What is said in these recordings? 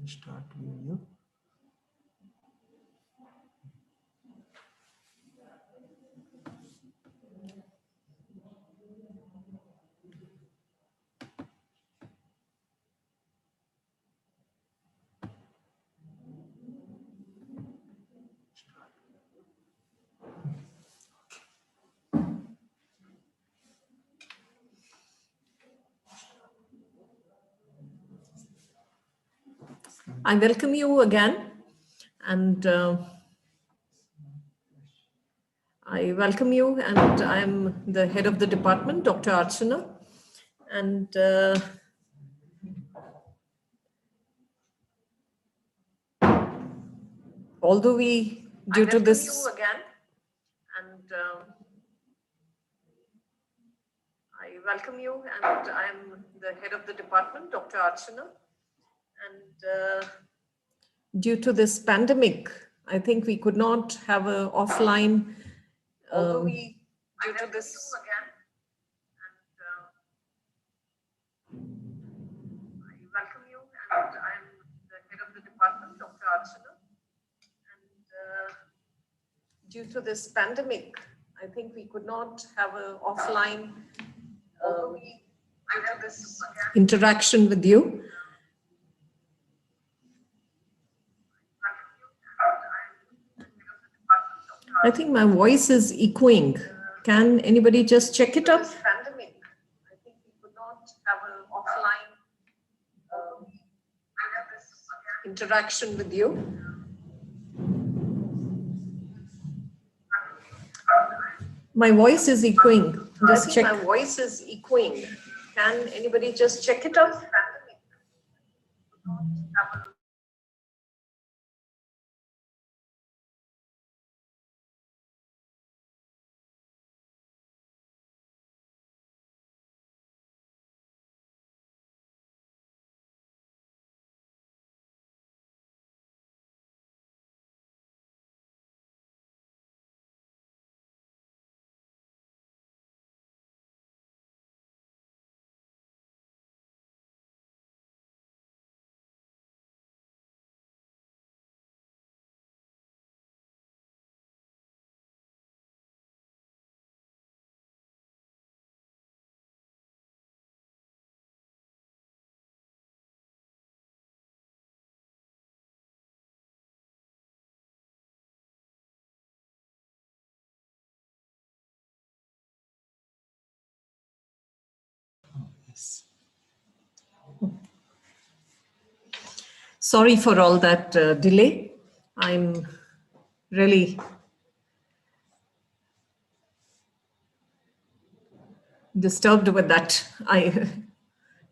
Start video. I welcome you again, and I'm the head of the department, Dr. Archana, and although we, due to this, you again, and I welcome you, and I'm the head of the department, Dr. Archana, and due to this pandemic, I think we could not have an offline. Although we, due to this again, and I welcome you, and I'm the head of the department, Dr. Archana, and due to this pandemic, I think we could not have an offline interaction with you. I think my voice is echoing. Can anybody just check it up? Pandemic. I think we could not have an offline interaction with you. My voice is echoing. Just check. My voice is echoing. Can anybody just check it up? Sorry for all that delay. I'm really disturbed with that. I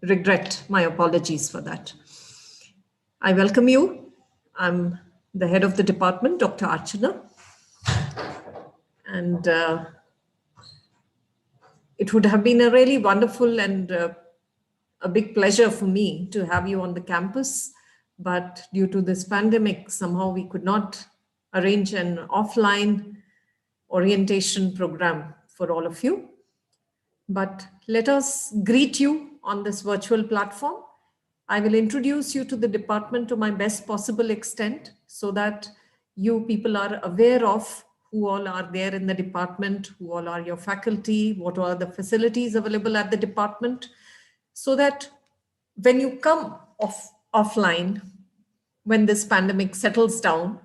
regret. My apologies for that. I welcome you. I'm the head of the department, Dr. Archana. And it would have been a really wonderful and a big pleasure for me to have you on the campus. But due to this pandemic, somehow we could not arrange an offline orientation program for all of you. But let us greet you on this virtual platform. I will introduce you to the department to my best possible extent so that you people are aware of who all are there in the department, who all are your faculty, what are the facilities available at the department, so that when you come offline, when this pandemic settles down,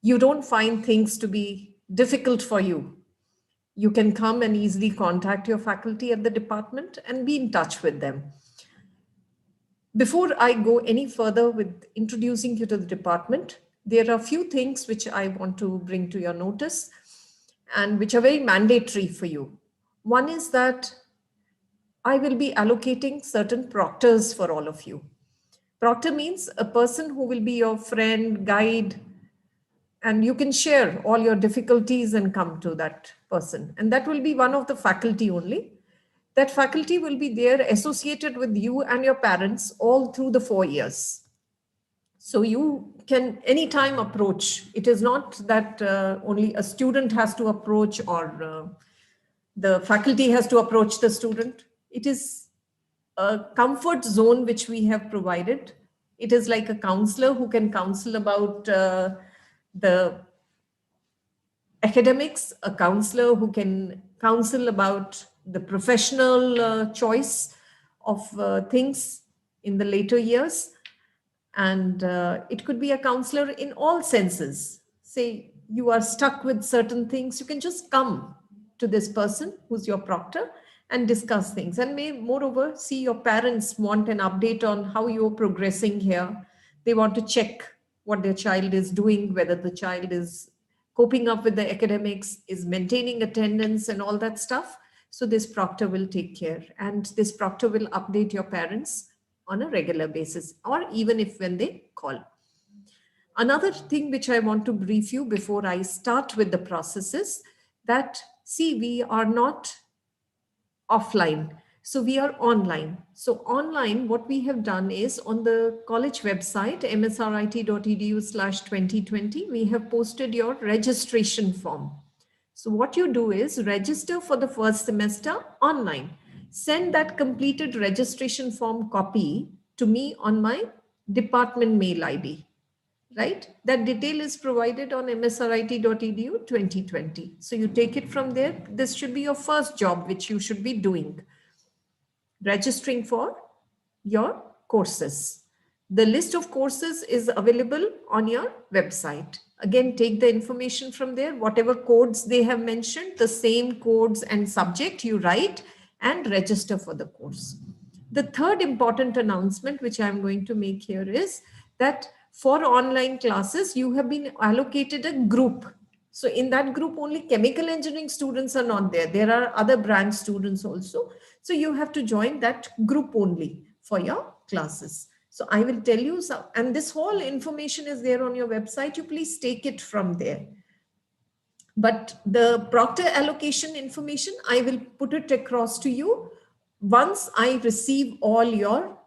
you don't find things to be difficult for you. You can come and easily contact your faculty at the department and be in touch with them. Before I go any further with introducing you to the department, there are a few things which I want to bring to your notice and which are very mandatory for you. One is that I will be allocating certain proctors for all of you. Proctor means a person who will be your friend, guide, and you can share all your difficulties and come to that person. And that will be one of the faculty only. That faculty will be there associated with you and your parents all through the 4 years. So you can anytime approach. It is not that only a student has to approach or the faculty has to approach the student. It is a comfort zone which we have provided It is like a counselor who can counsel about the academics, a counselor who can counsel about the professional choice of things in the later years. And it could be a counselor in all senses. Say you are stuck with certain things, you can just come to this person who's your proctor and discuss things. And may moreover see your parents want an update on how you're progressing here. They want to check what their child is doing, whether the child is coping up with the academics, is maintaining attendance and all that stuff. So this proctor will take care, and this proctor will update your parents on a regular basis, or even if when they call. Another thing which I want to brief you before I start with the process is that, see, we are not offline. So we are online. So online, what we have done is on the college website, msrit.edu/2020, we have posted your registration form. So what you do is register for the first semester online. Send that completed registration form copy to me on my department mail ID, right? That detail is provided on msrit.edu 2020. So you take it from there. This should be your first job, which you should be doing, registering for your courses. The list of courses is available on your website. Again, take the information from there. Whatever codes they have mentioned, the same codes and subject you write and register for the course. The third important announcement which I'm going to make here is that for online classes, you have been allocated a group. So in that group, only chemical engineering students are not there. There are other branch students also. So you have to join that group only for your classes. So I will tell you, and this whole information is there on your website. You please take it from there. But the proctor allocation information, I will put it across to you once I receive all your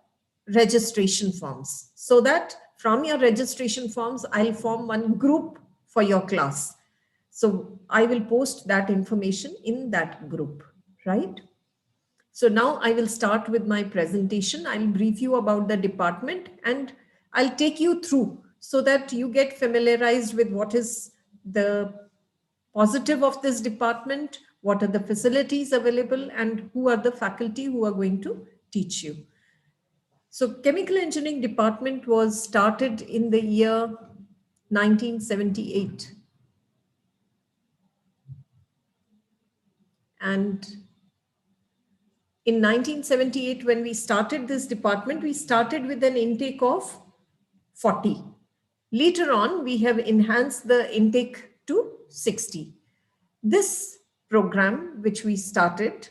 registration forms. So that from your registration forms, I'll form one group for your class. So I will post that information in that group, right? So now I will start with my presentation. I'll brief you about the department and I'll take you through so that you get familiarized with what is the positive of this department, what are the facilities available, and who are the faculty who are going to teach you. So chemical engineering department was started in the year 1978. And in 1978, when we started this department, we started with an intake of 40. Later on, we have enhanced the intake to 60. This program, which we started,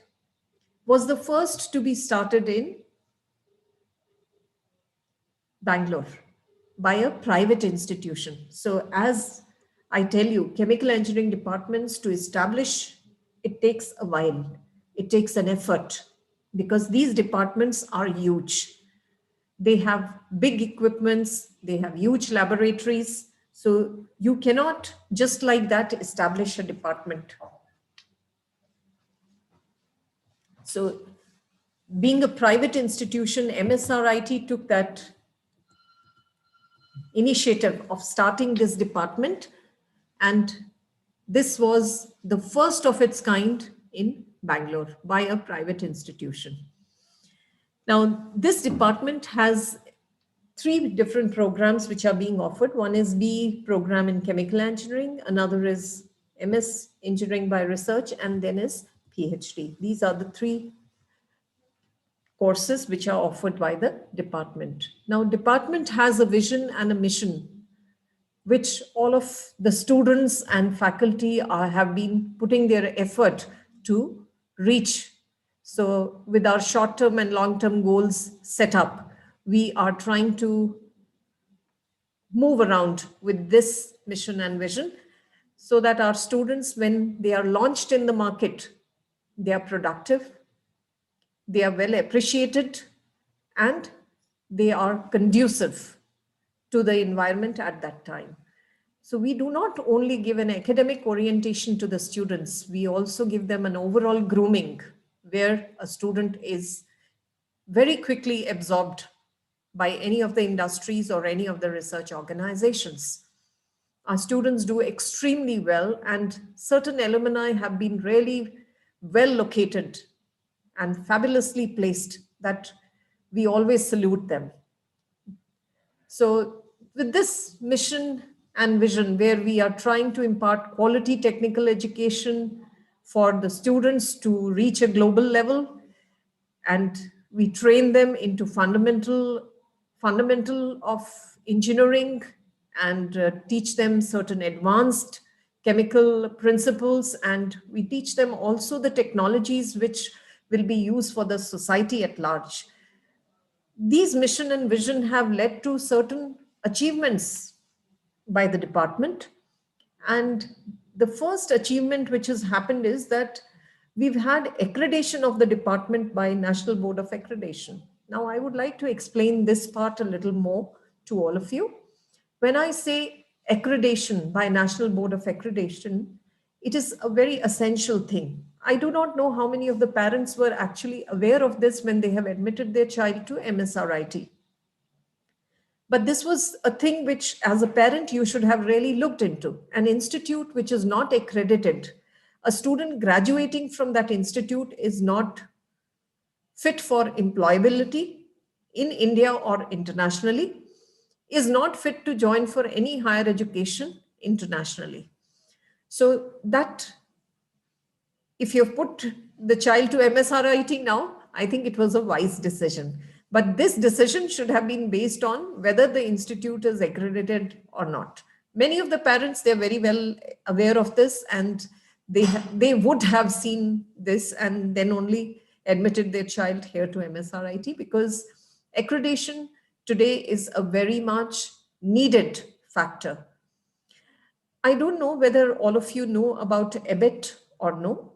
was the first to be started in Bangalore by a private institution. So as I tell you, chemical engineering departments to establish, it takes a while. It takes an effort because these departments are huge. They have big equipments, they have huge laboratories. So you cannot just like that establish a department. So being a private institution, MSRIT took that initiative of starting this department, and this was the first of its kind in Bangalore by a private institution. Now, this department has 3 different programs which are being offered. One is B program in chemical engineering, another is MS engineering by research, and then is PhD. These are the 3 courses which are offered by the department. Now, department has a vision and a mission which all of the students and faculty have been putting their effort to reach. So with our short-term and long-term goals set up, we are trying to move around with this mission and vision so that our students, when they are launched in the market, they are productive, they are well appreciated, and they are conducive to the environment at that time. So we do not only give an academic orientation to the students, we also give them an overall grooming where a student is very quickly absorbed by any of the industries or any of the research organizations. Our students do extremely well, and certain alumni have been really well located and fabulously placed that we always salute them. So, with this mission and vision, where we are trying to impart quality technical education for the students to reach a global level, and we train them into fundamental of engineering, and teach them certain advanced chemical principles, and we teach them also the technologies which will be used for the society at large. These mission and vision have led to certain achievements by the department. And the first achievement which has happened is that we've had accreditation of the department by National Board of Accreditation. Now, I would like to explain this part a little more to all of you. When I say accreditation by National Board of Accreditation, it is a very essential thing. I do not know how many of the parents were actually aware of this when they have admitted their child to MSRIT. But this was a thing which, as a parent, you should have really looked into. An institute which is not accredited, a student graduating from that institute is not fit for employability in India or internationally, is not fit to join for any higher education internationally. So that, if you've put the child to MSRIT now, I think it was a wise decision. But this decision should have been based on whether the institute is accredited or not. Many of the parents, they're very well aware of this, and they would have seen this and then only admitted their child here to MSRIT, because accreditation today is a very much needed factor. I don't know whether all of you know about EBIT or no,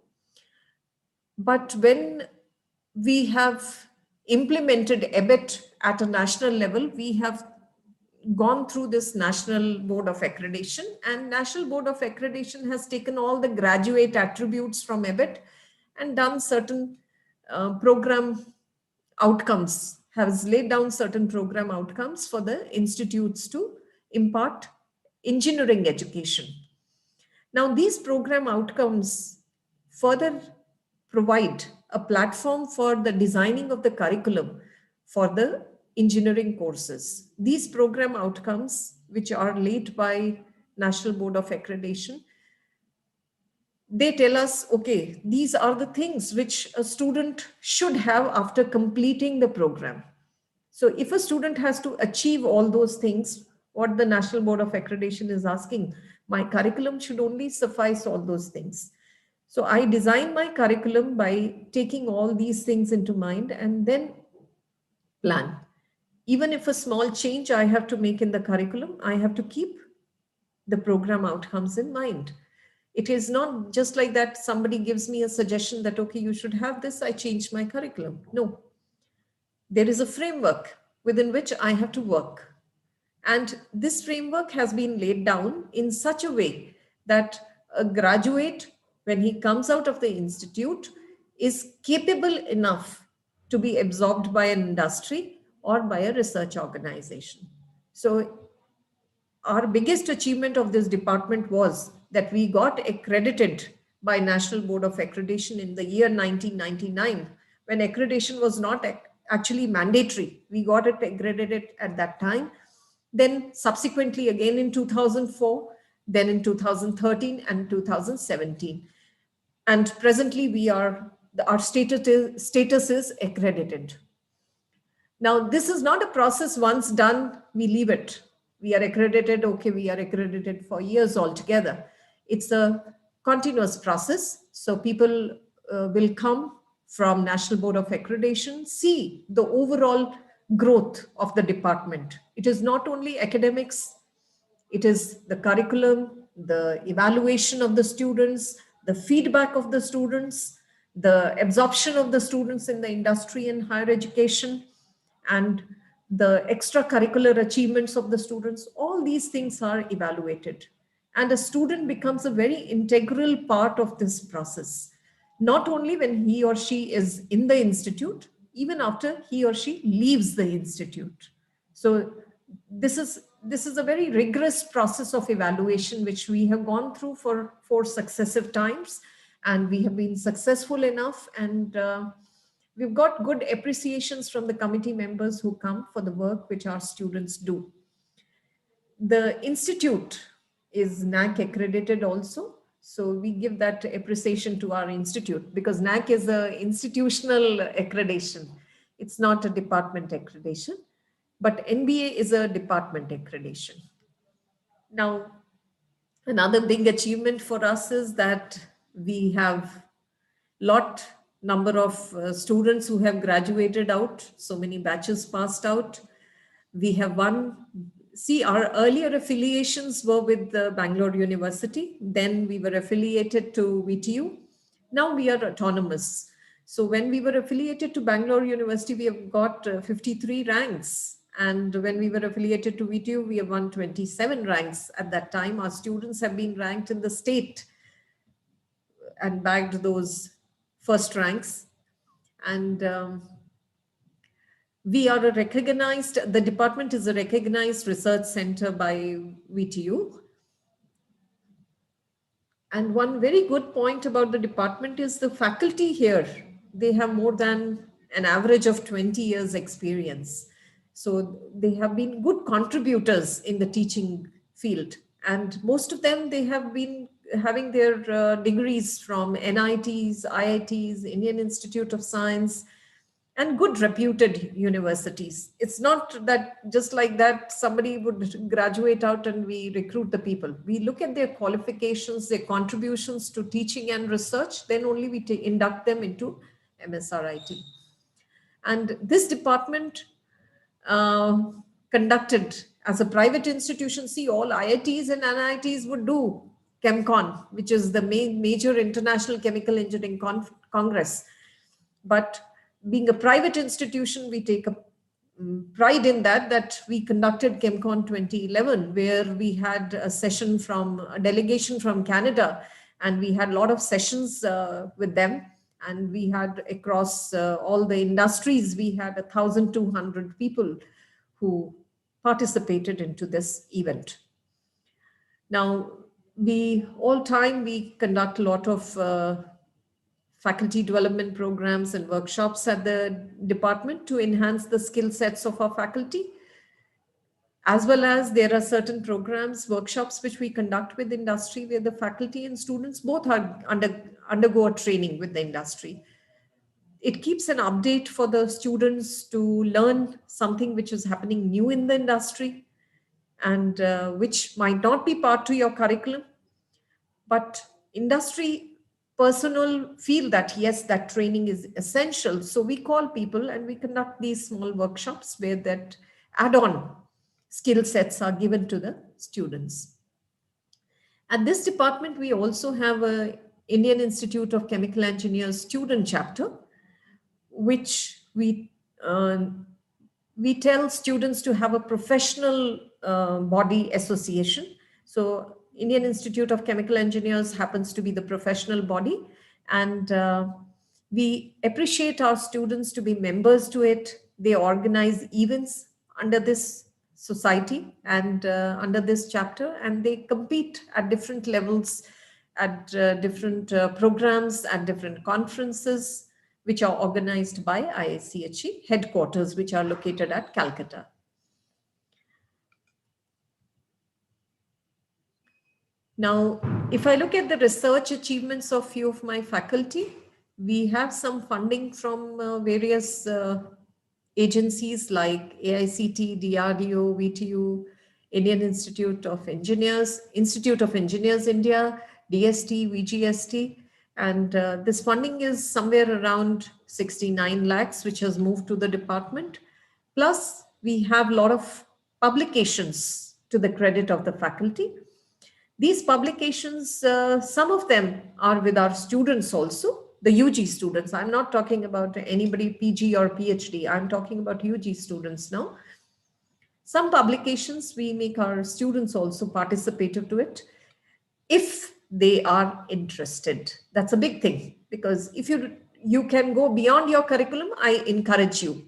but when we have implemented EBIT at a national level, we have gone through this National Board of Accreditation, and National Board of Accreditation has taken all the graduate attributes from EBIT and done certain program outcomes, has laid down certain program outcomes for the institutes to impart engineering education. Now, these program outcomes further provide a platform for the designing of the curriculum for the engineering courses. These program outcomes, which are laid by National Board of Accreditation, they tell us, okay, these are the things which a student should have after completing the program. So if a student has to achieve all those things, what the National Board of Accreditation is asking, my curriculum should only suffice all those things. So I design my curriculum by taking all these things into mind and then plan. Even if a small change I have to make in the curriculum, I have to keep the program outcomes in mind. It is not just like that somebody gives me a suggestion that, okay, you should have this, I change my curriculum. No, there is a framework within which I have to work. And this framework has been laid down in such a way that a graduate, when he comes out of the institute, is capable enough to be absorbed by an industry or by a research organization. So our biggest achievement of this department was that we got accredited by National Board of Accreditation in the year 1999, when accreditation was not actually mandatory. We got it accredited at that time. Then subsequently again in 2004, then in 2013 and 2017. And presently our status is accredited. Now, this is not a process once done, we leave it. We are accredited, okay, we are accredited for years altogether. It's a continuous process. So people will come from National Board of Accreditation, see the overall growth of the department. It is not only academics, it is the curriculum, the evaluation of the students, the feedback of the students, the absorption of the students in the industry and higher education, and the extracurricular achievements of the students. All these things are evaluated. And a student becomes a very integral part of this process, not only when he or she is in the institute, even after he or she leaves the institute. So this is a very rigorous process of evaluation which we have gone through for 4 successive times, and we have been successful enough, and we've got good appreciations from the committee members who come for the work which our students do. The institute is NAC accredited also. So we give that appreciation to our institute, because NAC is a institutional accreditation. It's not a department accreditation, but NBA is a department accreditation. Now, another big achievement for us is that we have lot number of students who have graduated out, so many batches passed out. We have won. See, our earlier affiliations were with the Bangalore University. Then we were affiliated to VTU. Now we are autonomous. So when we were affiliated to Bangalore University, we have got 53 ranks. And when we were affiliated to VTU, we have won 27 ranks. At that time, our students have been ranked in the state and bagged those first ranks. And we are the department is a recognized research center by VTU. And one very good point about the department is the faculty here. They have more than an average of 20 years experience. So they have been good contributors in the teaching field. And most of them, they have been having their degrees from NITs, IITs, Indian Institute of Science, and good reputed universities. It's not that just like that somebody would graduate out and we recruit the people. We look at their qualifications, their contributions to teaching and research, then only we induct them into MSRIT. And this department conducted as a private institution. See, all IITs and NITs would do ChemCon, which is the major international chemical engineering congress. But being a private institution, we take a pride in that we conducted ChemCon 2011, where we had a delegation from Canada, and we had a lot of sessions with them. And we had across all the industries, we had 1,200 people who participated into this event. Now, we conduct a lot of faculty development programs and workshops at the department to enhance the skill sets of our faculty. As well as there are certain programs, workshops, which we conduct with industry, where the faculty and students both are undergo a training with the industry. It keeps an update for the students to learn something which is happening new in the industry, and which might not be part of your curriculum, but industry personnel feel that yes, that training is essential. So we call people and we conduct these small workshops where that add-on skill sets are given to the students. At this department, we also have a Indian Institute of Chemical Engineers student chapter, which we tell students to have a professional body association. So Indian Institute of Chemical Engineers happens to be the professional body, and we appreciate our students to be members to it. They organize events under this society and under this chapter, and they compete at different levels, at different programs, at different conferences, which are organized by IICHE headquarters, which are located at Calcutta. Now, if I look at the research achievements of few of my faculty, we have some funding from various agencies like AICT, DRDO, VTU, Indian Institute of Engineers India, DST, VGST. And this funding is somewhere around 69 lakhs, which has moved to the department. Plus, we have a lot of publications to the credit of the faculty. These publications, some of them are with our students also, the UG students. I'm not talking about anybody PG or PhD. I'm talking about UG students now. Some publications, we make our students also participative to it, if they are interested. That's a big thing, because if you can go beyond your curriculum, I encourage you.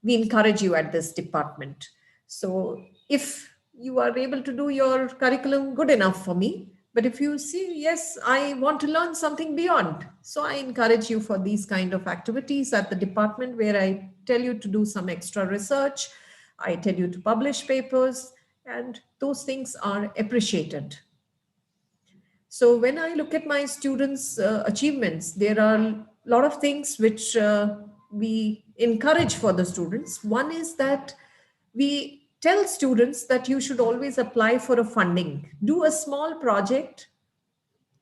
We encourage you at this department. So if you are able to do your curriculum, good enough for me. But if you see, yes, I want to learn something beyond. So I encourage you for these kind of activities at the department, where I tell you to do some extra research. I tell you to publish papers, and those things are appreciated. So when I look at my students' achievements, there are a lot of things which we encourage for the students. One is that we tell students that you should always apply for a funding. Do a small project,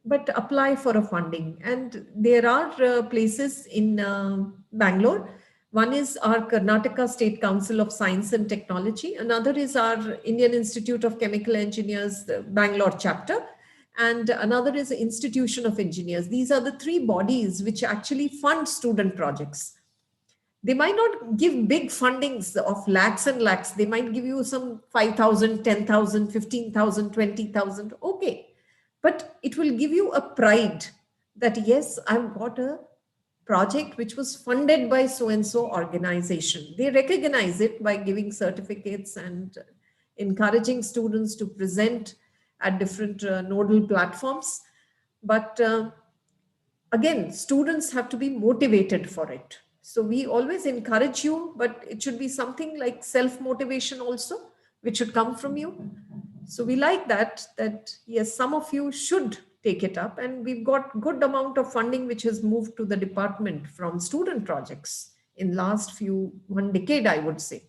but apply for a funding. And there are places in Bangalore. One is our Karnataka State Council of Science and Technology. Another is our Indian Institute of Chemical Engineers, the Bangalore chapter. And another is the Institution of Engineers. These are the three bodies which actually fund student projects. They might not give big fundings of lakhs and lakhs. They might give you some 5,000, 10,000, 15,000, 20,000. Okay. But it will give you a pride that, yes, I've got a project which was funded by so and so organization. They recognize it by giving certificates and encouraging students to present at different nodal platforms. But again, students have to be motivated for it. So we always encourage you, but it should be something like self motivation also, which should come from you. So we like that yes, some of you should take it up, and we've got good amount of funding which has moved to the department from student projects in last few 1 decade, I would say.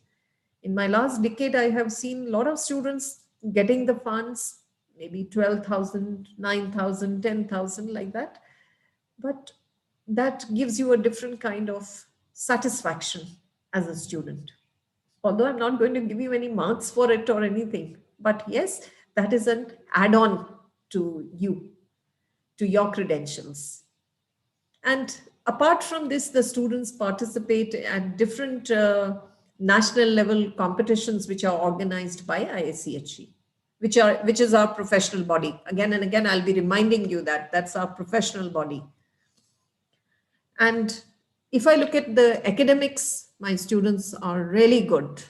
In my last decade, I have seen a lot of students getting the funds, maybe 12,000, 9,000, 10,000, like that. But that gives you a different kind of satisfaction as a student. Although I'm not going to give you any marks for it or anything, but yes, that is an add on to you, to your credentials. And apart from this, the students participate at different national level competitions which are organized by ISCHE, which is our professional body. Again and again, I'll be reminding you that that's our professional body. And if I look at the academics, my students are really good.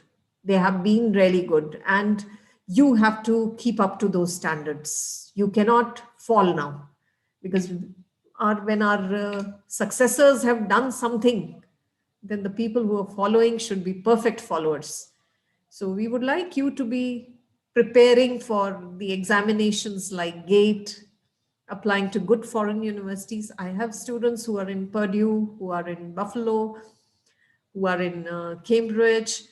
They have been really good. And you have to keep up to those standards. You cannot fall now, because when our successors have done something, then the people who are following should be perfect followers. So we would like you to be preparing for the examinations like GATE, applying to good foreign universities. I have students who are in Purdue, who are in Buffalo, who are in Cambridge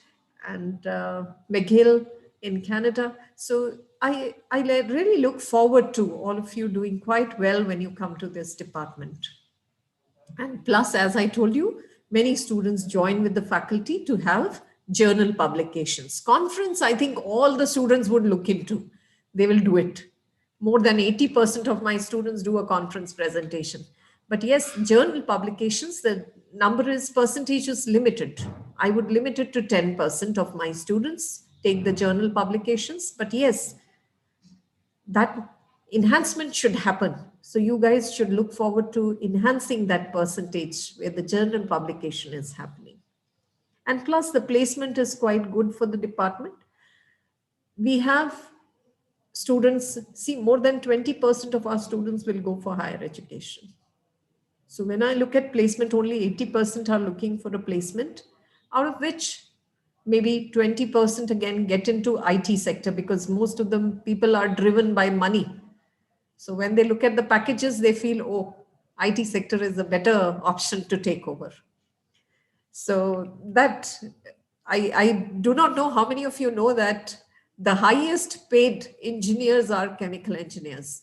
and McGill in Canada. So I really look forward to all of you doing quite well when you come to this department. And plus, as I told you, many students join with the faculty to have journal publications. Conference, I think all the students would look into. They will do it. More than 80% of my students do a conference presentation. But yes, journal publications, the number is percentage is limited. I would limit it to 10% of my students take the journal publications. But yes, that enhancement should happen. So you guys should look forward to enhancing that percentage where the journal publication is happening. And plus, the placement is quite good for the department. We have students, see, more than 20% of our students will go for higher education. So when I look at placement, only 80% are looking for a placement, out of which maybe 20% again get into IT sector, because most of them people are driven by money. So when they look at the packages, they feel, oh, IT sector is a better option to take over. So that I do not know how many of you know that the highest paid engineers are chemical engineers.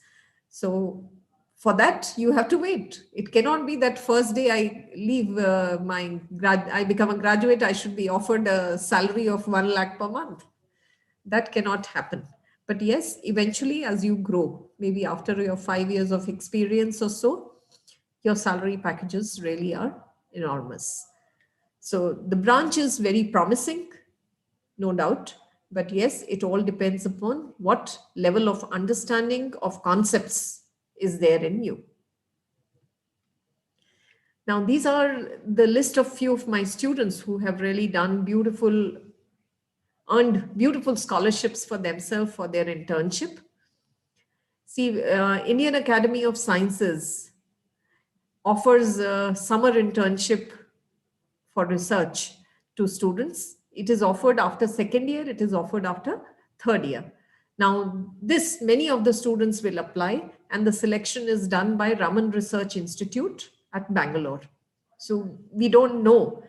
So for that, you have to wait. It cannot be that first day I leave I become a graduate, I should be offered a salary of 1 lakh per month. That cannot happen. But yes, eventually, as you grow, maybe after your 5 years of experience or so, your salary packages really are enormous. So the branch is very promising, no doubt. But yes, it all depends upon what level of understanding of concepts is there in you. Now, these are the list of few of my students who have really done beautiful earned beautiful scholarships for themselves for their internship. See, Indian Academy of Sciences offers a summer internship for research to students. It is offered after second year, it is offered after third year. Now, this many of the students will apply, and the selection is done by Raman Research Institute at Bangalore. So we don't know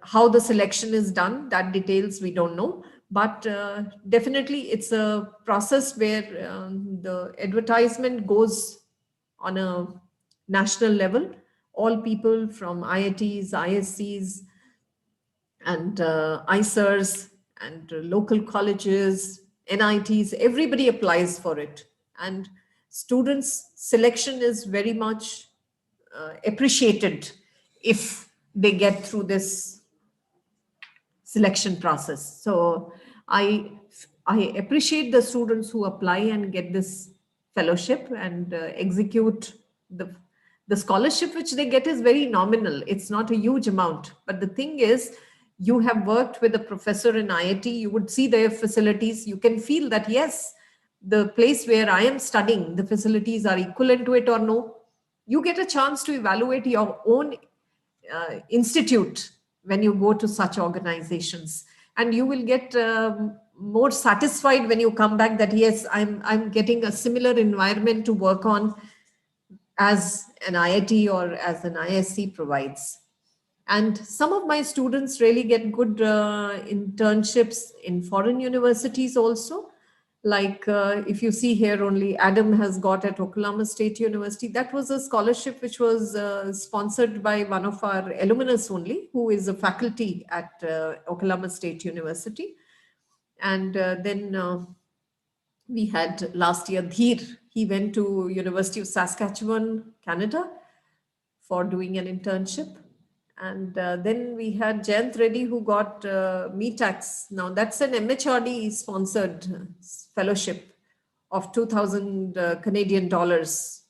how the selection is done. That details we don't know, but definitely it's a process where the advertisement goes on a national level. All people from IITs, ISCs, and ICERs and local colleges, NITs, everybody applies for it. And students' selection is very much appreciated if they get through this selection process. So I appreciate the students who apply and get this fellowship and execute the scholarship which they get is very nominal. It's not a huge amount. But the thing is, you have worked with a professor in IIT, you would see their facilities, you can feel that yes, the place where I am studying, the facilities are equivalent to it or no. You get a chance to evaluate your own institute when you go to such organizations, and you will get more satisfied when you come back that yes, I'm getting a similar environment to work on as an IIT or as an ISC provides. And some of my students really get good internships in foreign universities also. Like if you see here, only Adam has got at Oklahoma State University. That was a scholarship which was sponsored by one of our alumnus only, who is a faculty at Oklahoma State University. And then we had last year Dheer. He went to University of Saskatchewan, Canada, for doing an internship. And then we had Jayant Reddy, who got METAX. Now that's an MHRD sponsored fellowship of 2,000 Canadian dollars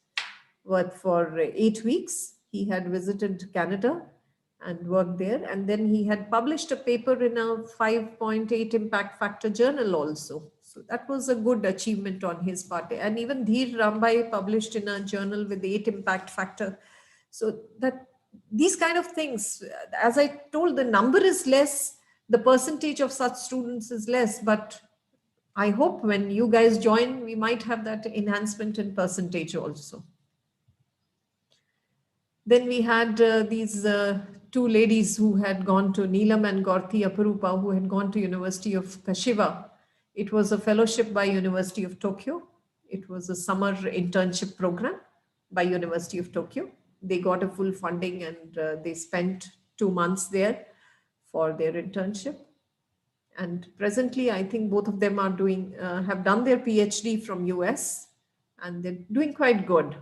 worth for 8 weeks. He had visited Canada and worked there. And then he had published a paper in a 5.8 impact factor journal also. So that was a good achievement on his part. And even Dheer Rambai published in a journal with 8 impact factor. So that these kind of things, as I told, the number is less, the percentage of such students is less, but I hope when you guys join, we might have that enhancement in percentage also. Then we had these two ladies who had gone to Neelam and Gaurti Aparupa, who had gone to University of Kashiwa. It was a fellowship by University of Tokyo. It was a summer internship program by University of Tokyo. They got a full funding and they spent 2 months there for their internship. And presently, I think both of them are doing, have done their PhD from US, and they're doing quite good.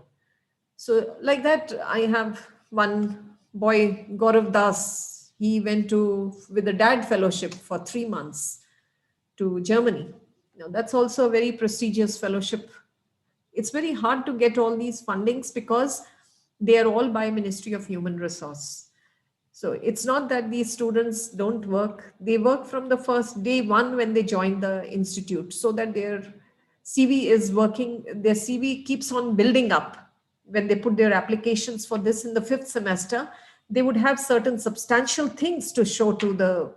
So like that, I have one boy, Gaurav Das. He went with a DAD fellowship for 3 months to Germany. Now that's also a very prestigious fellowship. It's very hard to get all these fundings because they are all by Ministry of Human Resource. So it's not that these students don't work. They work from the first day one when they join the institute, so that their CV is working, their CV keeps on building up. When they put their applications for this in the 5th semester, they would have certain substantial things to show to the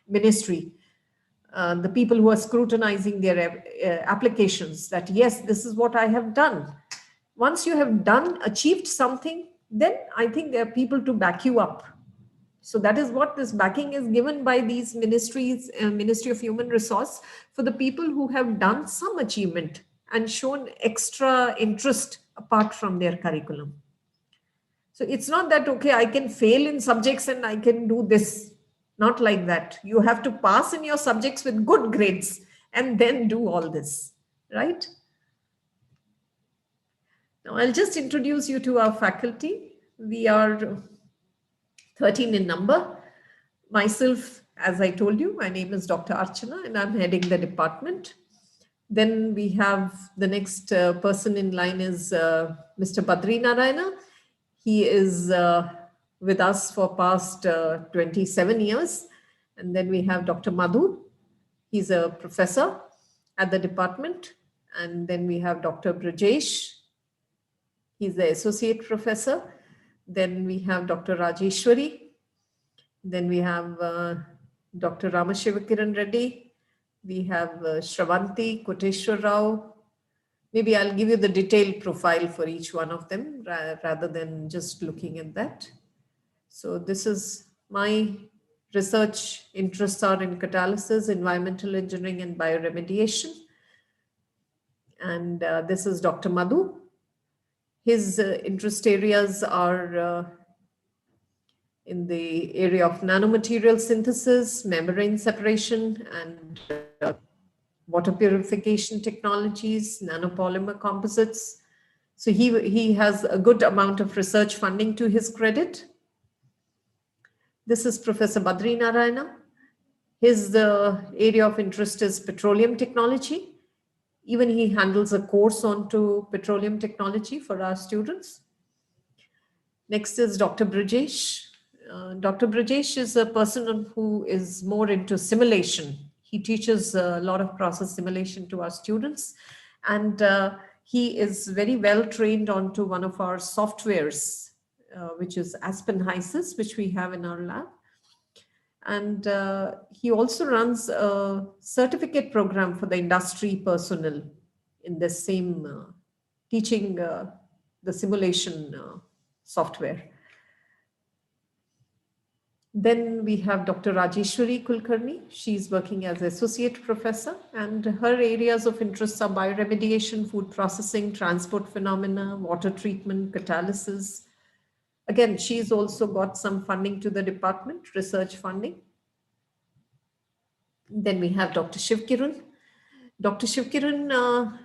ministry, the people who are scrutinizing their applications, that yes, this is what I have done. Once you have achieved something, then I think there are people to back you up. So that is what this backing is given by these ministries, Ministry of Human Resource, for the people who have done some achievement and shown extra interest apart from their curriculum. So it's not that, okay, I can fail in subjects and I can do this. Not like that. You have to pass in your subjects with good grades and then do all this, right? Now, I'll just introduce you to our faculty. We are 13 in number. Myself, as I told you, my name is Dr. Archana and I'm heading the department. Then we have the next person in line is Mr. Badri Narayana. He is with us for past 27 years. And then we have Dr. Madhu. He's a professor at the department. And then we have Dr. Brajesh. He's the associate professor. Then we have Dr. Rajeshwari. Then we have Dr. Ramashivakiran Reddy. We have Shravanti Koteshwar Rao. Maybe I'll give you the detailed profile for each one of them rather than just looking at that. So this is my research interests are in catalysis, environmental engineering, and bioremediation. And this is Dr. Madhu. His interest areas are in the area of nanomaterial synthesis, membrane separation, and water purification technologies, nanopolymer composites. So he has a good amount of research funding to his credit. This is Professor Badri Narayana. His area of interest is petroleum technology. Even he handles a course onto petroleum technology for our students. Next is Dr. Brajesh. Dr. Brajesh is a person who is more into simulation. He teaches a lot of process simulation to our students, and he is very well trained onto one of our softwares, which is Aspen HYSYS, which we have in our lab. And he also runs a certificate program for the industry personnel in the same teaching the simulation software. Then we have Dr. Rajeshwari Kulkarni. She's working as associate professor, and her areas of interest are bioremediation, food processing, transport phenomena, water treatment, catalysis. Again, she's also got some funding to the department, research funding. Then we have Dr. Shivkiran. Dr. Shivkiran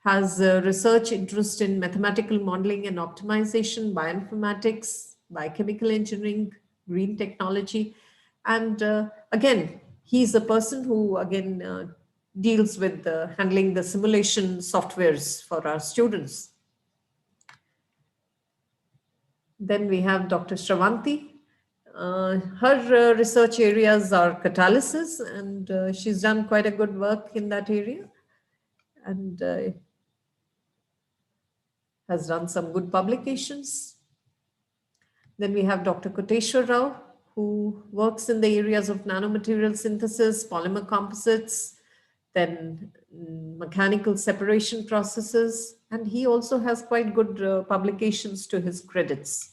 has a research interest in mathematical modeling and optimization, bioinformatics, biochemical engineering, green technology. And again, he's a person who, again, deals with handling the simulation softwares for our students. Then we have Dr. Shravanti. Her research areas are catalysis, and she's done quite a good work in that area, and has done some good publications. Then we have Dr. Koteshwar Rao, who works in the areas of nanomaterial synthesis, polymer composites, then mechanical separation processes, and he also has quite good publications to his credits.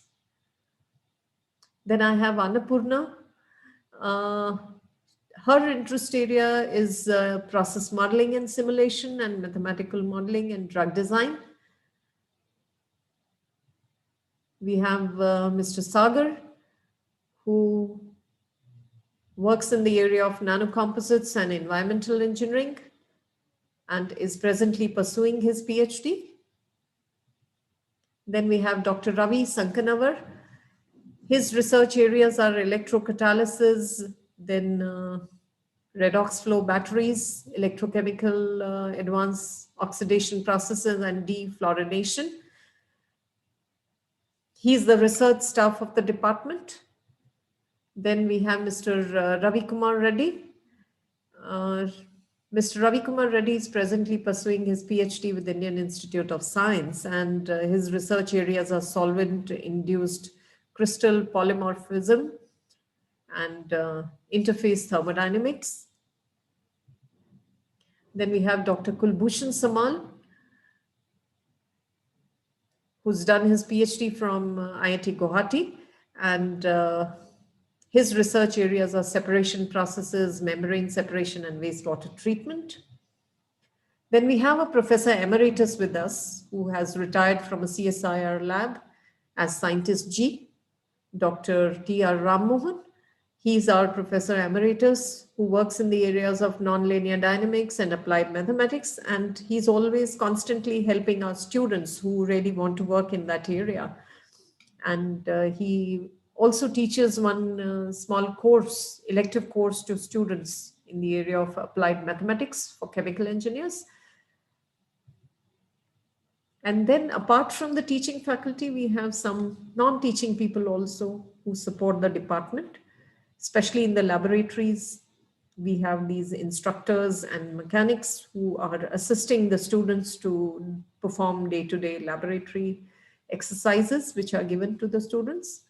Then I have Annapurna. Her interest area is process modeling and simulation and mathematical modeling and drug design. We have Mr. Sagar, who works in the area of nanocomposites and environmental engineering and is presently pursuing his PhD. Then we have Dr. Ravi Sankanavar. His research areas are electrocatalysis, then redox flow batteries, electrochemical advanced oxidation processes, and defluorination. He's the research staff of the department. Then we have Mr. Ravi Kumar Reddy. Mr. Ravi Kumar Reddy is presently pursuing his PhD with the Indian Institute of Science, and his research areas are solvent-induced crystal polymorphism and interface thermodynamics. Then we have Dr. Kulbhushan Samal, who's done his PhD from IIT Guwahati, and his research areas are separation processes, membrane separation, and wastewater treatment. Then we have a professor emeritus with us who has retired from a CSIR lab as scientist G, Dr. T.R. Rammohan. He's our professor emeritus who works in the areas of nonlinear dynamics and applied mathematics, and he's always constantly helping our students who really want to work in that area. And he also teaches one small course, elective course to students in the area of applied mathematics for chemical engineers. And then apart from the teaching faculty, we have some non-teaching people also who support the department. especially in the laboratories. We have these instructors and mechanics who are assisting the students to perform day-to-day laboratory exercises which are given to the students.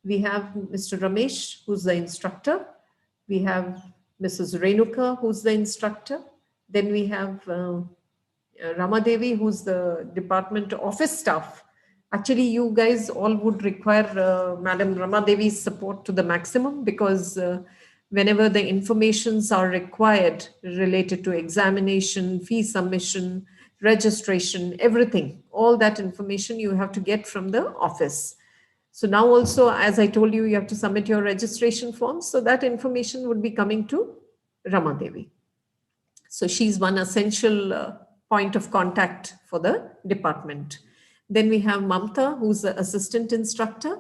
We have Mr. Ramesh, who's the instructor. We have Mrs. Renuka, who's the instructor. Then we have Ramadevi, who's the department office staff. Actually, you guys all would require Madam Ramadevi's support to the maximum, because whenever the informations are required related to examination, fee submission, registration, everything, all that information you have to get from the office. So now also, as I told you, you have to submit your registration forms. So that information would be coming to Ramadevi. So she's one essential point of contact for the department. Then we have Mamta, who's the assistant instructor.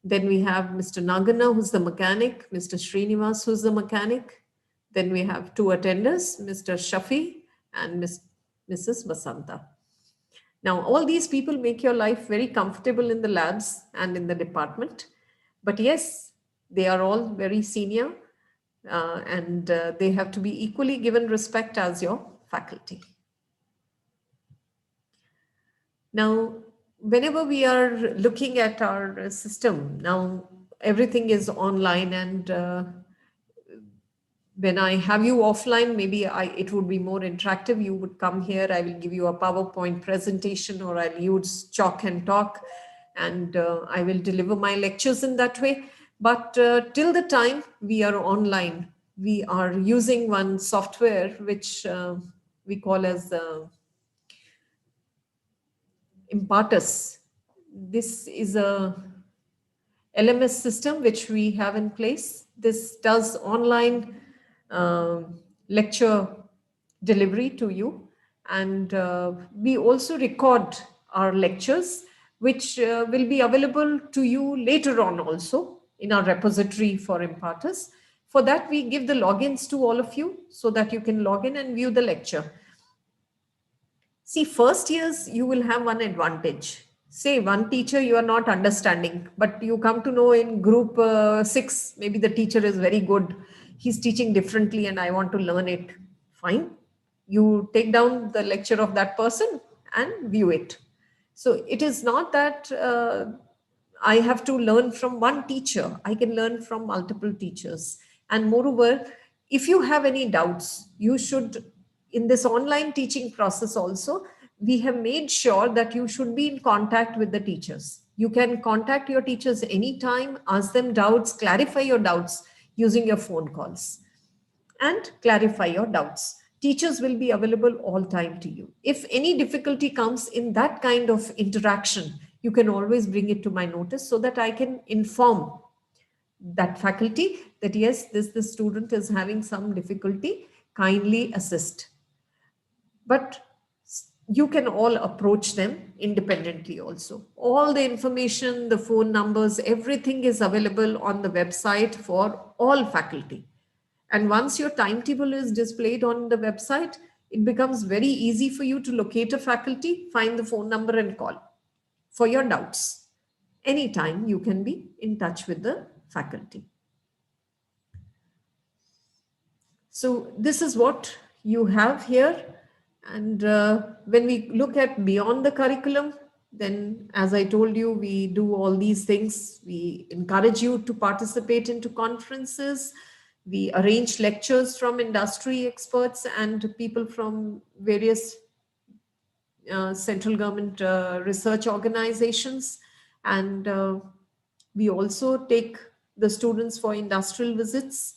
Then we have Mr. Nagana, who's the mechanic, Mr. Srinivas, who's the mechanic. Then we have two attenders, Mr. Shafi and Mrs. Basanta. Now, all these people make your life very comfortable in the labs and in the department. But yes, they are all very senior, and they have to be equally given respect as your faculty. Now, whenever we are looking at our system, now everything is online, and when I have you offline, maybe it would be more interactive. You would come here, I will give you a PowerPoint presentation, or I'll use chalk and talk, and I will deliver my lectures in that way. But till the time we are online, we are using one software which we call as Impartus. This is a LMS system which we have in place. This does online lecture delivery to you, and we also record our lectures, which will be available to you later on also in our repository for Impartus. For that, we give the logins to all of you so that you can log in and view the lecture. See, first years, you will have one advantage. Say one teacher you are not understanding, but you come to know in group 6, maybe the teacher is very good. He's teaching differently and I want to learn it. Fine. You take down the lecture of that person and view it. So it is not that I have to learn from one teacher. I can learn from multiple teachers. And moreover, if you have any doubts, you should, in this online teaching process also, we have made sure that you should be in contact with the teachers. You can contact your teachers anytime, ask them doubts, clarify your doubts using your phone calls, and clarify your doubts. Teachers will be available all time to you. If any difficulty comes in that kind of interaction, you can always bring it to my notice so that I can inform that faculty that yes, this student is having some difficulty, kindly assist. But you can all approach them independently also. All the information, the phone numbers, everything is available on the website for all faculty. And once your timetable is displayed on the website, it becomes very easy for you to locate a faculty, find the phone number and call for your doubts. Anytime you can be in touch with the faculty. So this is what you have here. And when we look at beyond the curriculum, then as I told you, we do all these things. We encourage you to participate into conferences. We arrange lectures from industry experts and people from various central government research organizations. And we also take the students for industrial visits.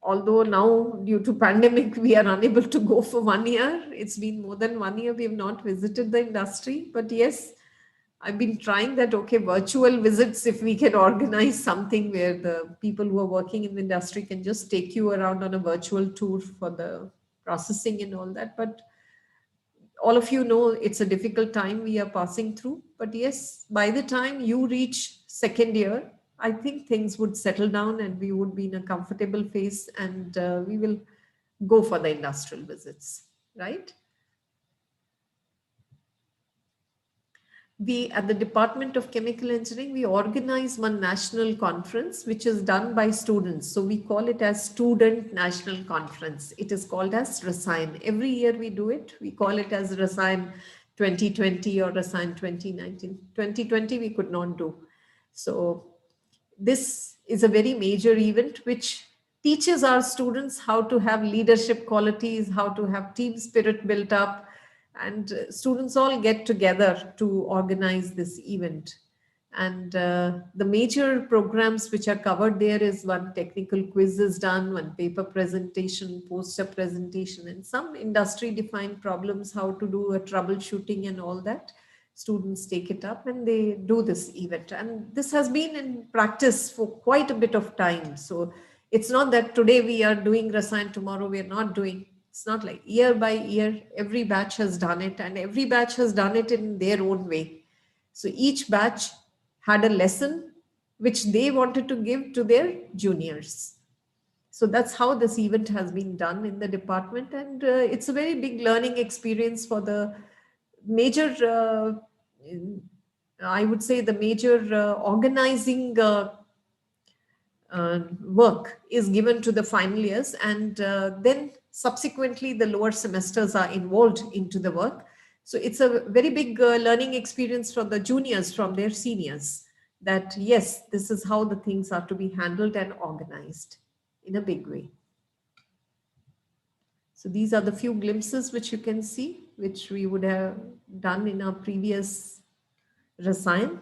Although now due to pandemic, we are unable to go for 1 year. It's been more than 1 year we have not visited the industry. But yes, I've been trying that, okay, virtual visits, if we can organize something where the people who are working in the industry can just take you around on a virtual tour for the processing and all that. But all of you know it's a difficult time we are passing through. But yes, by the time you reach second year, I think things would settle down and we would be in a comfortable phase, and we will go for the industrial visits, right? We at the Department of Chemical Engineering, we organize one national conference which is done by students. So we call it as Student National Conference. It is called as Rasayan. Every year we do it. We call it as Rasayan 2020 or Rasayan 2019. 2020 we could not do. So this is a very major event which teaches our students how to have leadership qualities, how to have team spirit built up, and students all get together to organize this event. And the major programs which are covered there is one technical quiz is done, one paper presentation, poster presentation, and some industry defined problems, how to do a troubleshooting and all that. Students take it up and they do this event. And this has been in practice for quite a bit of time. So it's not that today we are doing Rasayan, tomorrow we are not doing. It's not like year by year, every batch has done it, and every batch has done it in their own way. So each batch had a lesson which they wanted to give to their juniors. So that's how this event has been done in the department. And it's a very big learning experience for the major, I would say, the major organizing work is given to the final years, and then subsequently the lower semesters are involved into the work. So it's a very big learning experience for the juniors from their seniors, that yes, this is how the things are to be handled and organized in a big way. So these are the few glimpses which you can see, which we would have done in our previous Rasayan.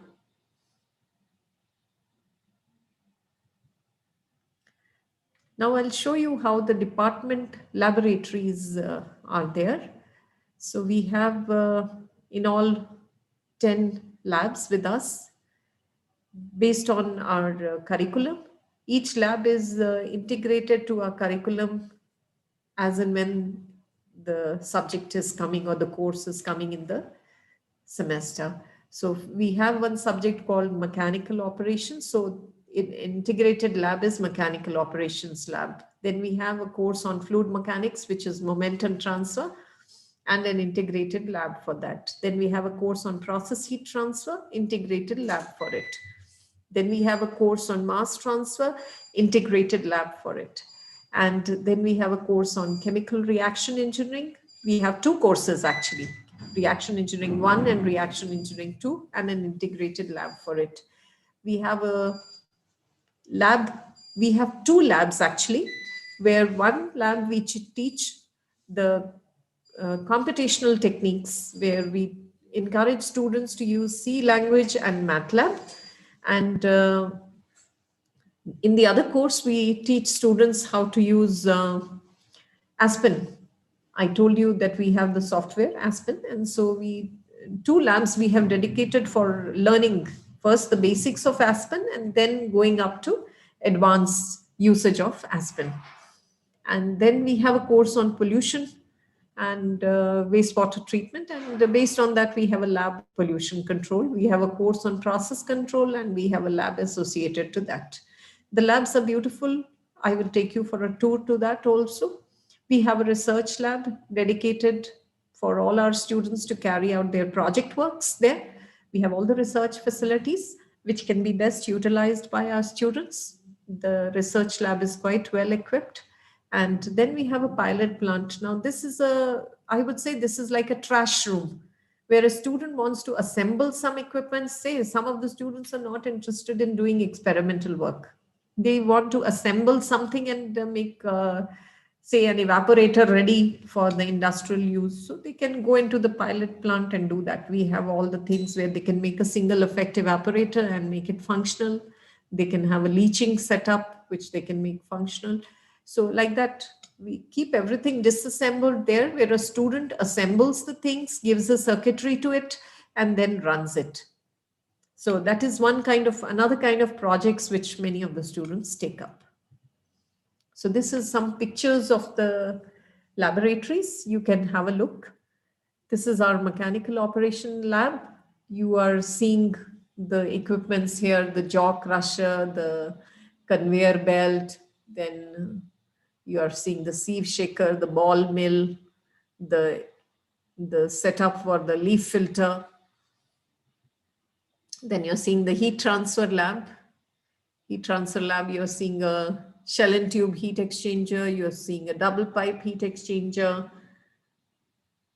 Now I'll show you how the department laboratories are there. So we have in all 10 labs with us based on our curriculum. Each lab is integrated to our curriculum as and when the subject is coming or the course is coming in the semester. So we have one subject called mechanical operations. So integrated lab is mechanical operations lab. Then we have a course on fluid mechanics, which is momentum transfer, and an integrated lab for that. Then we have a course on process heat transfer, integrated lab for it. Then we have a course on mass transfer, integrated lab for it. And then we have a course on chemical reaction engineering. We have two courses actually, reaction engineering 1 and reaction engineering 2, and an integrated lab for it. We have a lab, we have two labs actually, where one lab we teach the computational techniques, where we encourage students to use C language and MATLAB. And in the other course, we teach students how to use Aspen. I told you that we have the software Aspen. And so two labs we have dedicated for learning first the basics of Aspen and then going up to advanced usage of Aspen. And then we have a course on pollution and wastewater treatment. And based on that, we have a lab pollution control. We have a course on process control, and we have a lab associated to that. The labs are beautiful. I will take you for a tour to that also. We have a research lab dedicated for all our students to carry out their project works there. We have all the research facilities which can be best utilized by our students. The research lab is quite well equipped. And then we have a pilot plant. Now, this is I would say this is like a trash room where a student wants to assemble some equipment. Say some of the students are not interested in doing experimental work. They want to assemble something and make, say, an evaporator ready for the industrial use. So they can go into the pilot plant and do that. We have all the things where they can make a single effect evaporator and make it functional. They can have a leaching setup, which they can make functional. So like that, we keep everything disassembled there, where a student assembles the things, gives a circuitry to it, and then runs it. So that is another kind of projects which many of the students take up. So this is some pictures of the laboratories. You can have a look. This is our mechanical operation lab. You are seeing the equipments here, the jaw crusher, the conveyor belt, then you are seeing the sieve shaker, the ball mill, the setup for the leaf filter. Then you're seeing the heat transfer lab. Heat transfer lab, you're seeing a shell and tube heat exchanger. You're seeing a double pipe heat exchanger.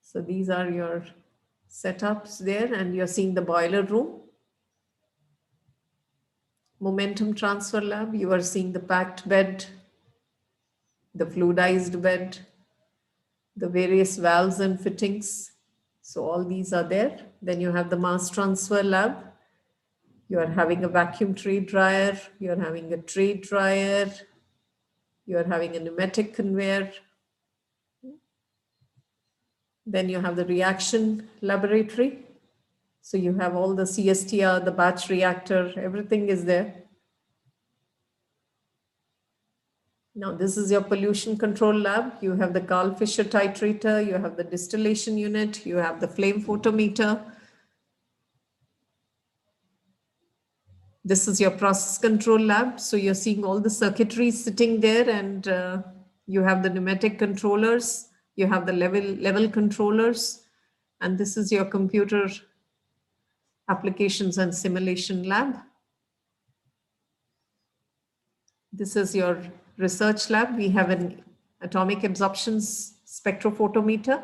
So these are your setups there, and you're seeing the boiler room. Momentum transfer lab, you are seeing the packed bed, the fluidized bed, the various valves and fittings. So all these are there. Then you have the mass transfer lab. You are having a vacuum tray dryer. You are having a tray dryer. You are having a pneumatic conveyor. Then you have the reaction laboratory. So you have all the CSTR, the batch reactor, everything is there. Now, this is your pollution control lab. You have the Carl Fisher titrator, you have the distillation unit, you have the flame photometer. This is your process control lab. So you're seeing all the circuitry sitting there, and you have the pneumatic controllers, you have the level controllers, and this is your computer applications and simulation lab. This is your research lab. We have an atomic absorptions spectrophotometer.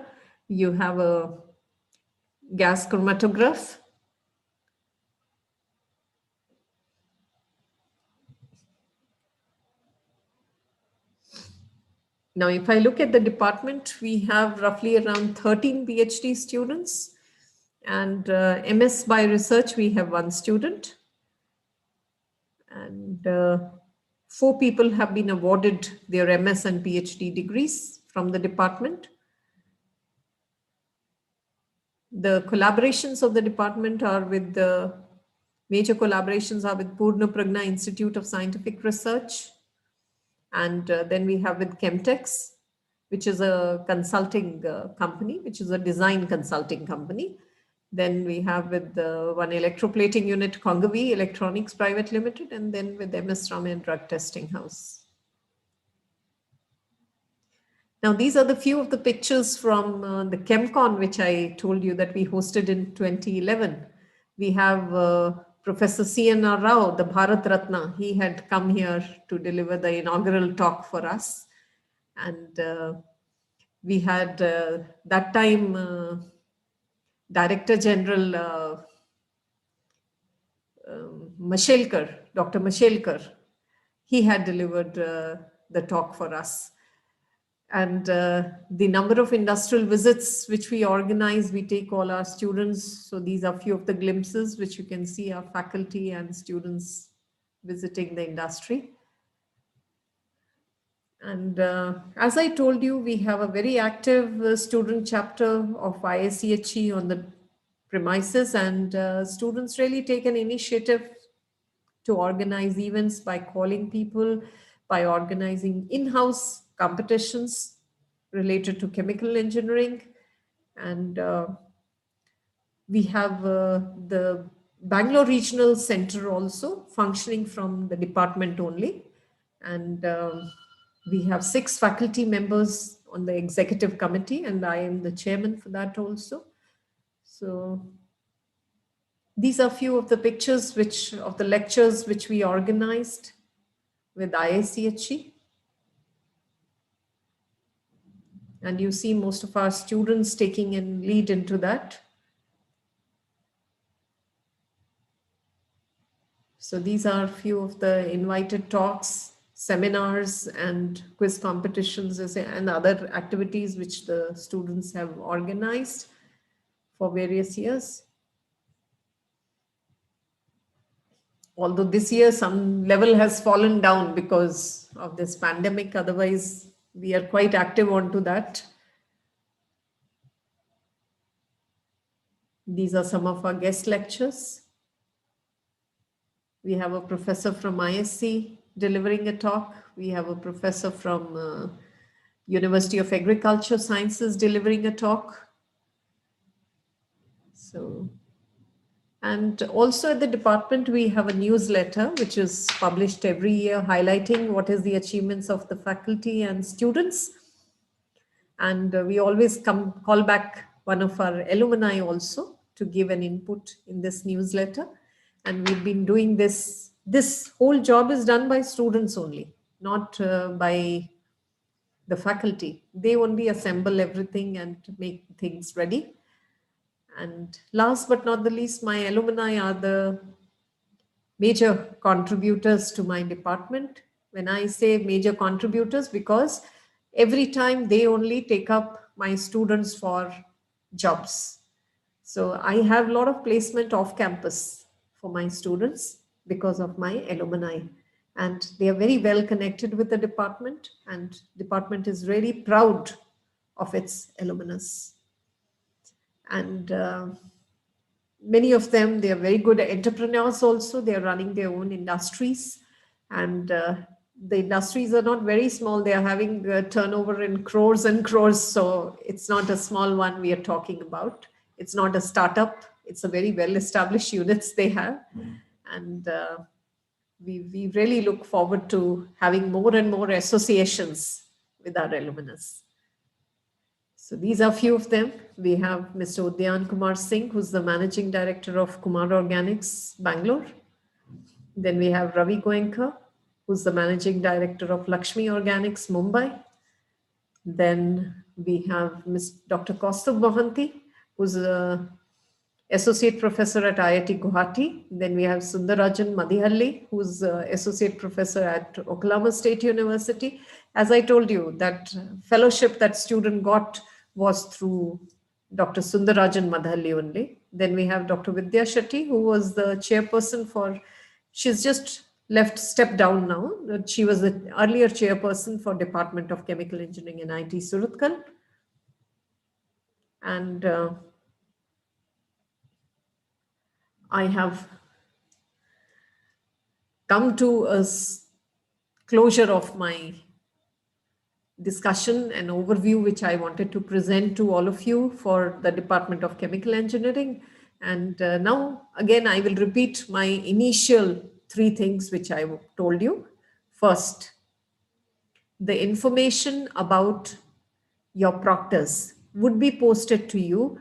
You have a gas chromatograph. Now, if I look at the department, we have roughly around 13 PhD students, and MS by research, we have 1 student, and 4 people have been awarded their MS and PhD degrees from the department. The collaborations of the department are with the major collaborations are with Purna Pragna Institute of Scientific Research, and then we have with Chemtex, which is a consulting company, which is a design consulting company. Then we have with one electroplating unit, Congavi Electronics Private Limited, and then with MS Raman Drug Testing House. Now, these are the few of the pictures from the ChemCon, which I told you that we hosted in 2011. We have Professor C.N.R. Rao, the Bharat Ratna. He had come here to deliver the inaugural talk for us. And we had that time Director General Mashelkar, Dr. Mashelkar. He had delivered the talk for us. And the number of industrial visits which we organize, we take all our students. So these are few of the glimpses which you can see our faculty and students visiting the industry. And as I told you, we have a very active student chapter of ISCHE on the premises, and students really take an initiative to organize events by calling people, by organizing in-house competitions related to chemical engineering. And we have the Bangalore Regional Center also functioning from the department only. And we have 6 faculty members on the executive committee, and I am the chairman for that also. So these are few of the pictures of the lectures which we organized with ISCHE. And you see most of our students taking in lead into that. So these are a few of the invited talks, seminars, and quiz competitions and other activities which the students have organized for various years. Although this year some level has fallen down because of this pandemic, otherwise we are quite active onto that. These are some of our guest lectures. We have a professor from ISC delivering a talk. We have a professor from University of Agriculture Sciences delivering a talk. So, and also at the department, we have a newsletter which is published every year highlighting what is the achievements of the faculty and students. And we always call back one of our alumni also to give an input in this newsletter. And we've been doing this. This whole job is done by students only, not by the faculty. They only assemble everything and make things ready. And last but not the least, my alumni are the major contributors to my department. When I say major contributors, because every time they only take up my students for jobs. So I have a lot of placement off campus for my students because of my alumni. And they are very well connected with the department, and department is really proud of its alumnus. And many of them, they are very good entrepreneurs also. They are running their own industries, and the industries are not very small. They are having a turnover in crores and crores. So it's not a small one we are talking about. It's not a startup. It's a very well established units they have. And we really look forward to having more and more associations with our alumnus. So these are few of them. We have Mr. Udyan Kumar Singh, who's the Managing Director of Kumar Organics, Bangalore. Then we have Ravi Goenka, who's the Managing Director of Lakshmi Organics, Mumbai. Then we have Dr. Kaustubh Mohanty, who's a Associate Professor at IIT Guwahati. Then we have Sundarajan Madihalli, who's Associate Professor at Oklahoma State University. As I told you, that fellowship that student got was through Dr. Sundarajan Madhalli only. Then we have Dr. Vidya Shetty, who was the chairperson for, she's just stepped down now. She was the earlier chairperson for Department of Chemical Engineering in IIT Surathkal. And I have come to a closure of my discussion and overview, which I wanted to present to all of you for the Department of Chemical Engineering. And now, again, I will repeat my initial 3 things which I told you. First, the information about your proctors would be posted to you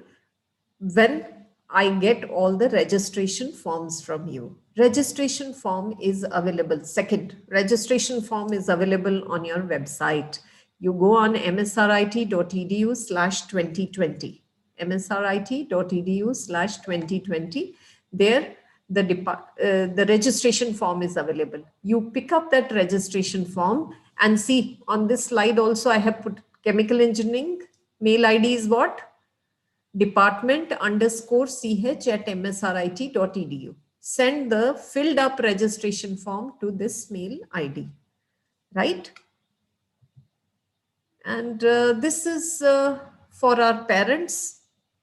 when I get all the registration forms from you. Registration form is available. Second, registration form is available on your website. You go on msrit.edu/2020. msrit.edu/2020. There, the registration form is available. You pick up that registration form and see on this slide also I have put chemical engineering. Mail ID is what? department_ch@msrit.edu. Send the filled up registration form to this mail ID, right? And this is for our parents.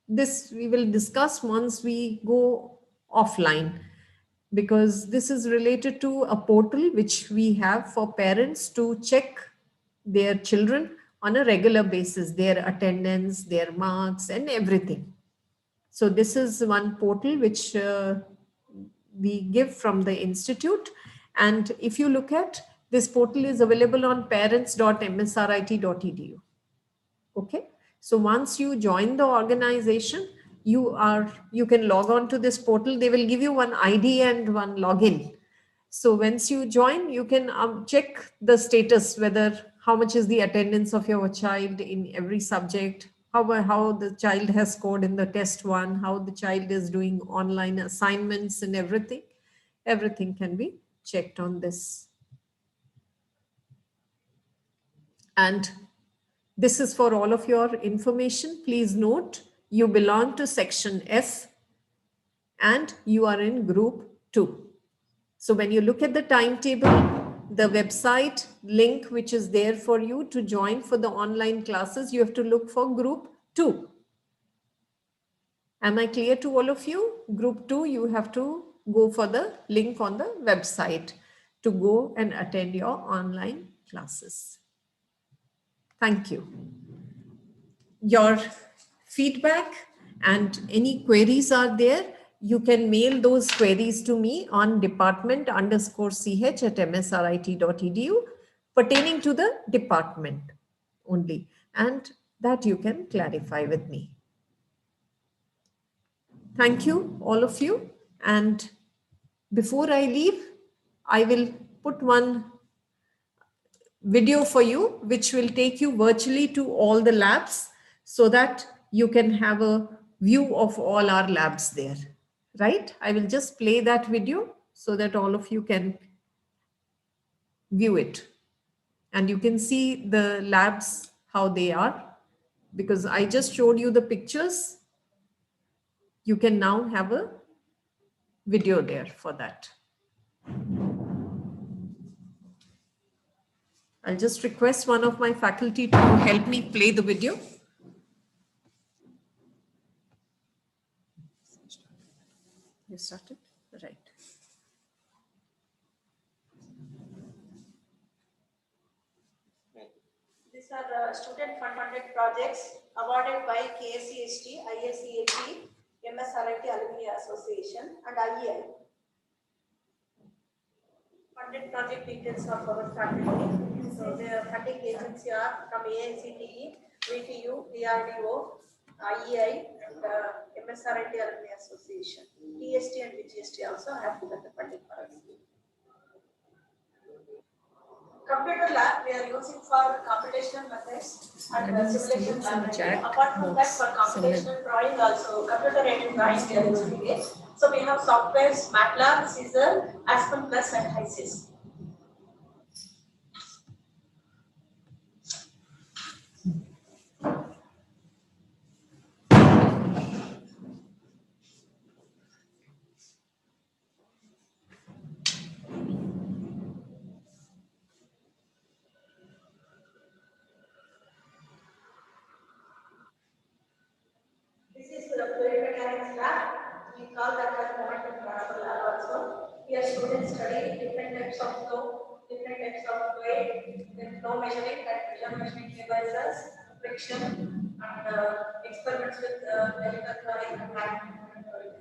This we will discuss once we go offline, because this is related to a portal which we have for parents to check their children on a regular basis, their attendance, their marks, and everything. So this is one portal which we give from the institute. And if you look at this portal is available on parents.msrit.edu. Okay. So once you join the organization, you can log on to this portal. They will give you one ID and one login. So once you join, you can check the status, whether how much is the attendance of your child in every subject, how the child has scored in the test 1, how the child is doing online assignments and everything. Everything can be checked on this. And this is for all of your information. Please note, you belong to section F and you are in group 2. So when you look at the timetable, the website link which is there for you to join for the online classes, you have to look for group 2. Am I clear to all of you? Group 2, you have to go for the link on the website to go and attend your online classes. Thank you. Your feedback and any queries are there. You can mail those queries to me on department_ch@msrit.edu pertaining to the department only, and that you can clarify with me. Thank you, all of you. And before I leave, I will put one video for you, which will take you virtually to all the labs so that you can have a view of all our labs there, right? I will just play that video so that all of you can view it. And you can see the labs, how they are, because I just showed you the pictures. You can now have a video there for that. I'll just request one of my faculty to help me play the video. You started? Right. These are student-funded projects awarded by KSCST, ISCAT, MSRIT Alumni Association, and IEI. Funded project details of our faculty. So the funding agency are from AICTE, VTU, DRDO, IEI, and MSRIT Alumni Association. TST and VGST also have given the funding for us. Computer lab we are using for computational methods and simulation lab. Apart from that, for computational drawing also, computer aided drawing we are using it. So we have softwares MATLAB, Caesar, Aspen Plus, and HYSYS. This is the fluid mechanics lab. We call that as momentum transfer lab also. Here students study different types of flow, different types of fluid, then flow measuring and pressure measuring devices, friction, and experiments with electronic and magnetic fluid.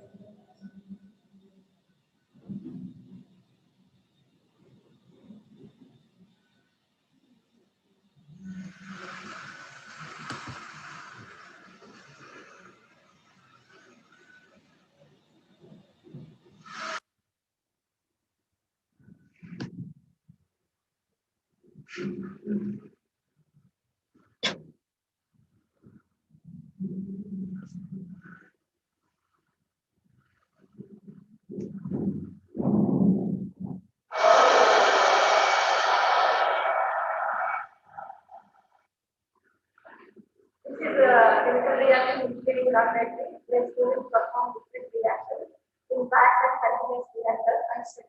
This is a chemical reaction engineering laboratory where students perform different reactions in batch and continuous reactor and steady.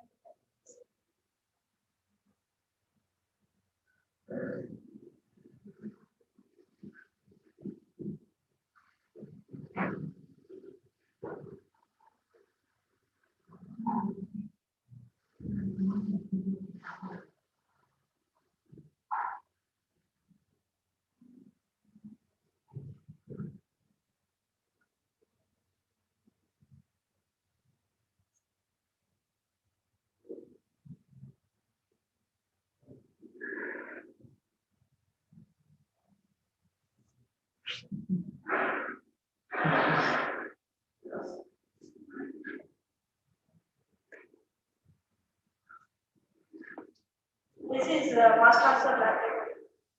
This is mass transfer laboratory.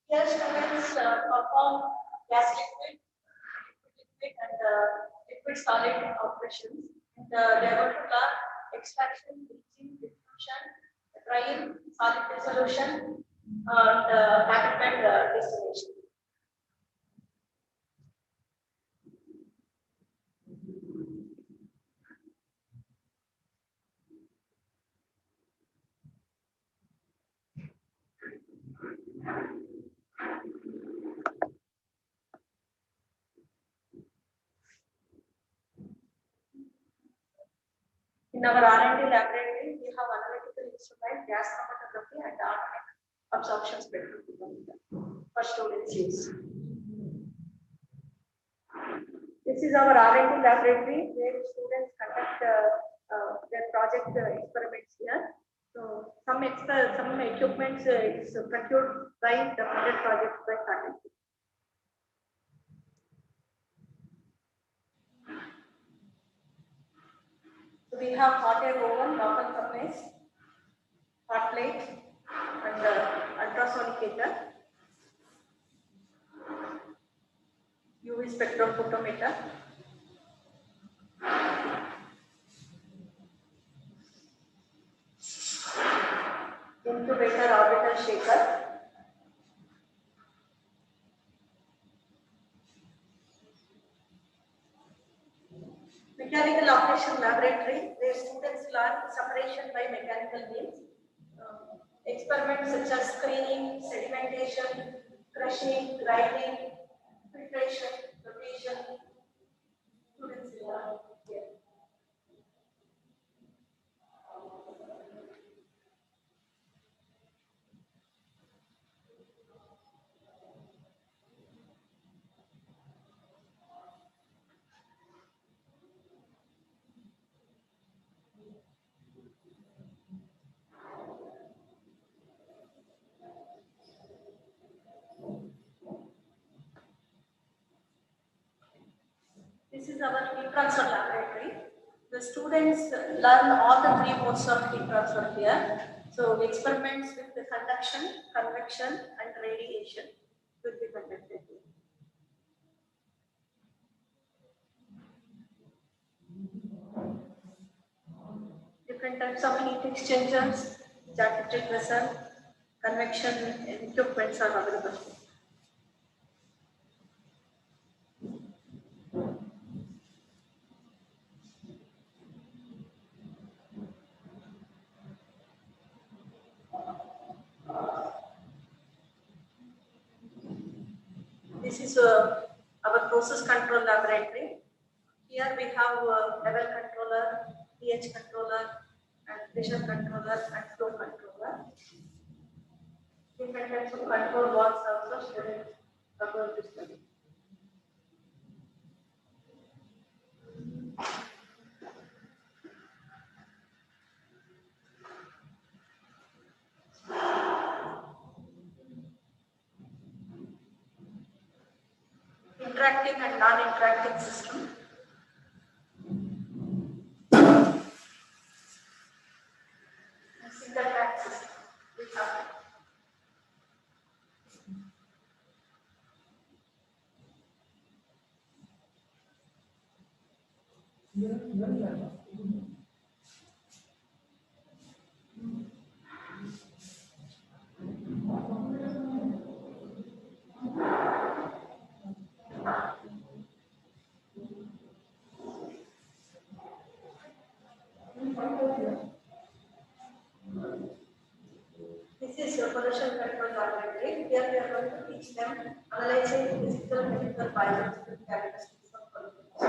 Here students perform gas liquid, and liquid solid operations. And they are going to learn extraction, bleaching, diffusion, drying, solid dissolution, and rapid bed distillation. In our R&D laboratory, we have analytical instrument, gas chromatography, and atomic absorption spectrophotometer for students' use. This is our R&D laboratory where students conduct their project experiments here. So some equipment is procured by the funded project by faculty. So So we have hot air oven, normal furnace, hot plate, and ultrasonicator, UV spectrophotometer, incubator orbital shaker, mechanical operation laboratory, where students learn separation by mechanical means. Experiments such as screening, sedimentation, crushing, grinding, filtration, rotation, students learn here. This is our heat transfer laboratory. The students learn all the three modes of heat transfer here. So experiments with the conduction, convection, and radiation will be conducted here. Different types of heat exchangers, jacket vessel, convection equipments are available. This is our process control laboratory. Here we have level controller, pH controller, and pressure controller, and flow controller. Different types of control valves also students are going to study. Interacting and non-interacting system. And single track system. We have this is a pollution control laboratory. Here we are going to teach them analyzing physical, chemical, biological characteristics of pollutants.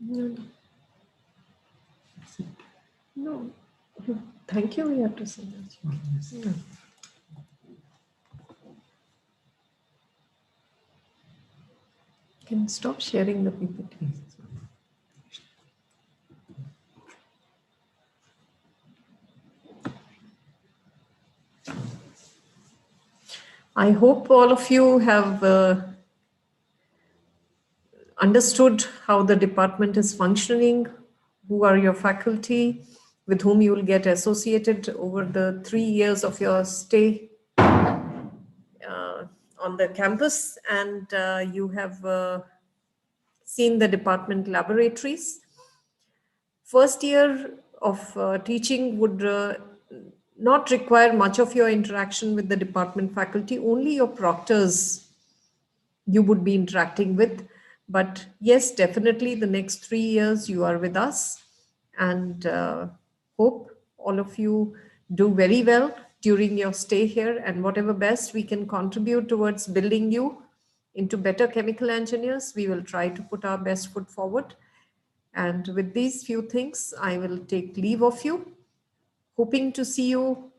No. No. Thank you. We have to say that. No. Can you stop sharing the PPT? I hope all of you have understood how the department is functioning, who are your faculty, with whom you will get associated over the 3 years of your stay on the campus, and you have seen the department laboratories. First year of teaching would not require much of your interaction with the department faculty, only your proctors you would be interacting with. But yes, definitely the next 3 years you are with us, and hope all of you do very well during your stay here, and whatever best we can contribute towards building you into better chemical engineers, we will try to put our best foot forward. And with these few things, I will take leave of you, hoping to see you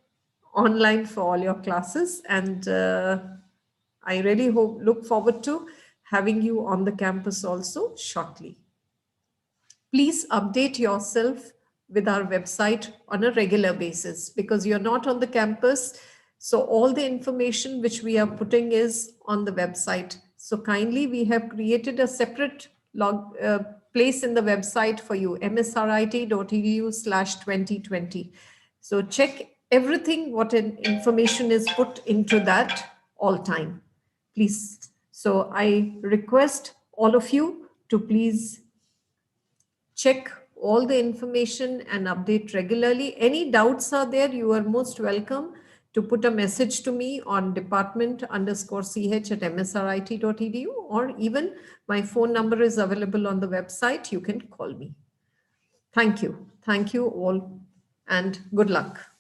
online for all your classes. And I really look forward to having you on the campus also shortly. Please update yourself with our website on a regular basis, because you're not on the campus. So all the information which we are putting is on the website. So kindly, we have created a separate place in the website for you, msrit.edu/2020. So check everything, what information is put into that all time, please. So I request all of you to please check all the information and update regularly. Any doubts are there, you are most welcome to put a message to me on department_ch@msrit.edu, or even my phone number is available on the website. You can call me. Thank you. Thank you all, and good luck.